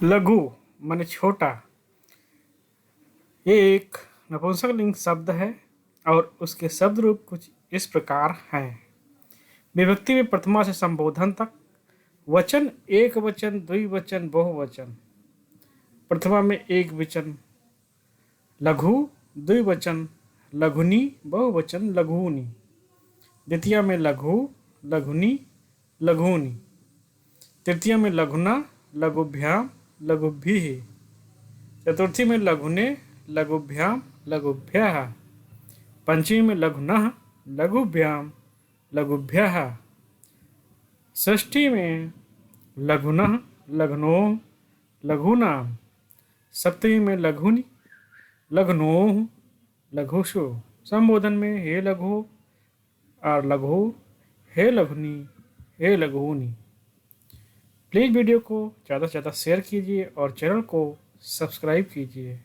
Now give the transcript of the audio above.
लघु माने छोटा। ये एक नपुंसकलिंग शब्द है और उसके शब्द रूप कुछ इस प्रकार हैं। विभक्ति में प्रथमा से संबोधन तक। वचन एक वचन, द्विवचन, बहुवचन। प्रथमा में एक वचन लघु, द्विवचन लघुनी, बहुवचन लघूनि। द्वितीया में लघु, लघुनी, लघूनि। तृतीया में लघुना, लघुभ्याम, लघुभिः। चतुर्थी में लघुने, लघुभ्याम, लघुभ्यः। पंचमी में लघुनः, लघुभ्याम, लघुभ्यः। षष्ठी में लघुनः, लघुनोः, लघूनाम्। सप्तमी में लघुनि, लघुनोः, लघुषु। संबोधन में हे लघु और लघु, हे लघुनी, हे लघूनि। प्लीज़ वीडियो को ज़्यादा से ज़्यादा शेयर कीजिए और चैनल को सब्सक्राइब कीजिए।